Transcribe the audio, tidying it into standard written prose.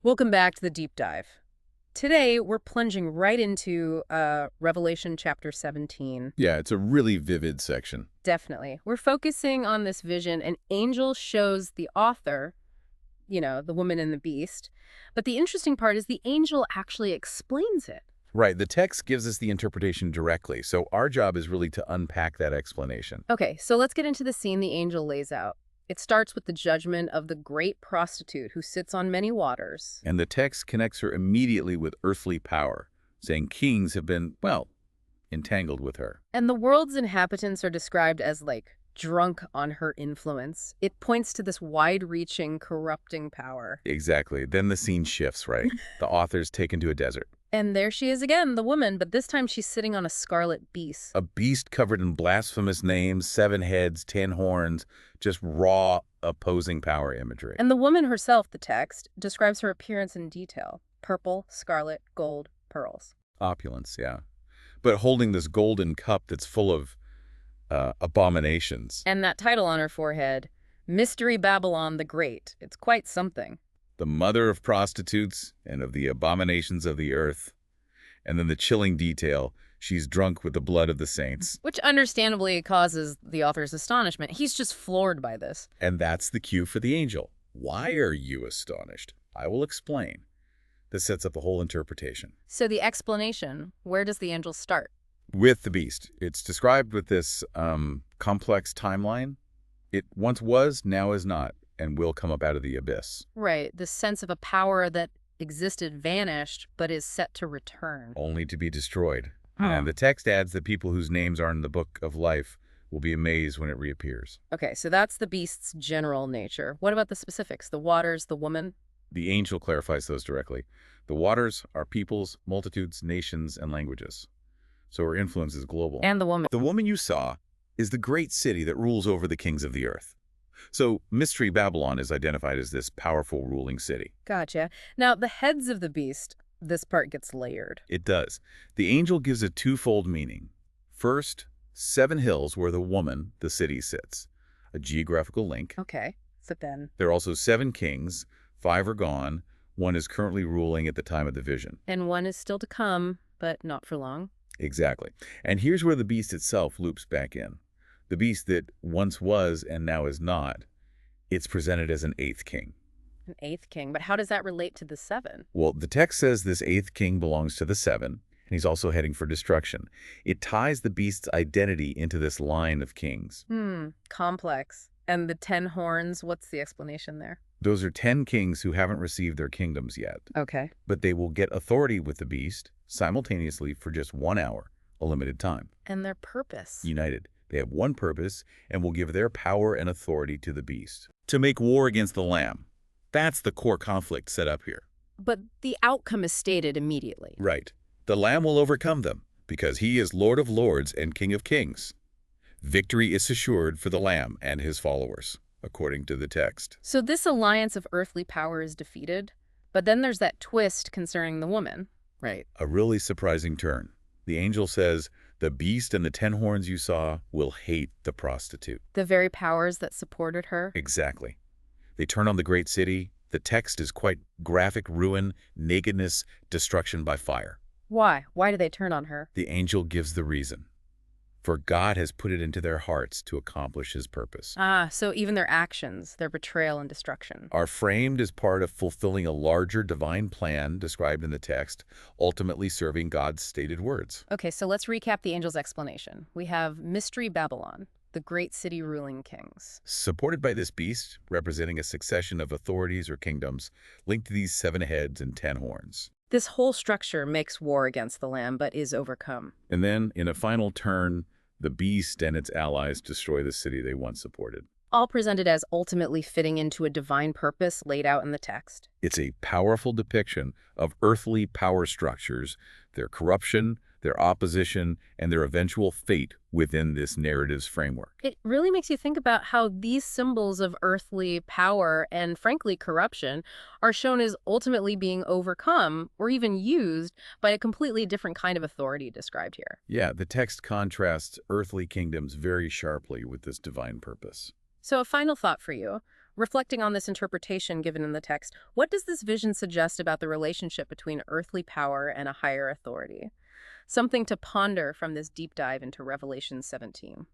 Welcome back to the deep dive. Today, we're plunging right into Revelation chapter 17. Yeah, it's a really vivid section. Definitely. We're focusing on this vision. An angel shows the author, the woman and the beast. But the interesting part is the angel actually explains it. Right, the text gives us the interpretation directly, so our job is really to unpack that explanation. Okay, so let's get into the scene the angel lays out. It starts with the judgment of the great prostitute who sits on many waters. And the text connects her immediately with earthly power, saying kings have been, well, entangled with her. And the world's inhabitants are described as, like, drunk on her influence. It points to this wide-reaching, corrupting power. Exactly. Then the scene shifts, right? The author's taken to a desert. And there she is again, the woman, but this time she's sitting on a scarlet beast. A beast covered in blasphemous names, 7 heads, 10 horns, just raw, opposing power imagery. And the woman herself, the text, describes her appearance in detail. Purple, scarlet, gold, pearls. Opulence, yeah. But holding this golden cup that's full of abominations. And that title on her forehead, Mystery Babylon the Great. It's quite something. The mother of prostitutes and of the abominations of the earth. And then the chilling detail, she's drunk with the blood of the saints. Which understandably causes the author's astonishment. He's just floored by this. And that's the cue for the angel. Why are you astonished? I will explain. This sets up the whole interpretation. So the explanation, where does the angel start? With the beast. It's described with this complex timeline. It once was, now is not, and will come up out of the abyss. Right, the sense of a power that existed vanished, but is set to return. Only to be destroyed. And the text adds that people whose names are in the book of life will be amazed when it reappears. Okay, so that's the beast's general nature. What about the specifics? The waters, the woman? The angel clarifies those directly. The waters are peoples, multitudes, nations, and languages. So her influence is global. And the woman. The woman you saw is the great city that rules over the kings of the earth. So Mystery Babylon is identified as this powerful ruling city. Gotcha. Now, the heads of the beast, this part gets layered. It does. The angel gives a twofold meaning. First, 7 hills where the woman, the city, sits. A geographical link. Okay, so then. There are also 7 kings. 5 are gone. 1 is currently ruling at the time of the vision. And one is still to come, but not for long. Exactly. And here's where the beast itself loops back in. The beast that once was and now is not. It's presented as an 8th king. An 8th king, but how does that relate to the 7? Well, the text says this 8th king belongs to the 7, and he's also heading for destruction. It ties the beast's identity into this line of kings. Complex. And the 10 horns, what's the explanation there? Those are 10 kings who haven't received their kingdoms yet. Okay. But they will get authority with the beast simultaneously for just 1 hour, a limited time. And their purpose? United. They have one purpose and will give their power and authority to the beast. To make war against the Lamb. That's the core conflict set up here. But the outcome is stated immediately. Right. The Lamb will overcome them because he is Lord of Lords and King of Kings. Victory is assured for the Lamb and his followers, according to the text. So this alliance of earthly power is defeated, but then there's that twist concerning the woman. Right. A really surprising turn. The angel says, the beast and the 10 horns you saw will hate the prostitute. The very powers that supported her? Exactly. They turn on the great city. The text is quite graphic: ruin, nakedness, destruction by fire. Why? Why do they turn on her? The angel gives the reason. For God has put it into their hearts to accomplish his purpose. So even their actions, their betrayal and destruction. Are framed as part of fulfilling a larger divine plan described in the text, ultimately serving God's stated words. Okay, so let's recap the angel's explanation. We have Mystery Babylon, the great city ruling kings. Supported by this beast, representing a succession of authorities or kingdoms, linked to these 7 heads and 10 horns. This whole structure makes war against the Lamb, but is overcome. And then, in a final turn, the beast and its allies destroy the city they once supported. All presented as ultimately fitting into a divine purpose laid out in the text. It's a powerful depiction of earthly power structures, their corruption, their opposition, and their eventual fate within this narrative's framework. It really makes you think about how these symbols of earthly power and, frankly, corruption are shown as ultimately being overcome or even used by a completely different kind of authority described here. Yeah, the text contrasts earthly kingdoms very sharply with this divine purpose. So a final thought for you. Reflecting on this interpretation given in the text, what does this vision suggest about the relationship between earthly power and a higher authority? Something to ponder from this deep dive into Revelation 17.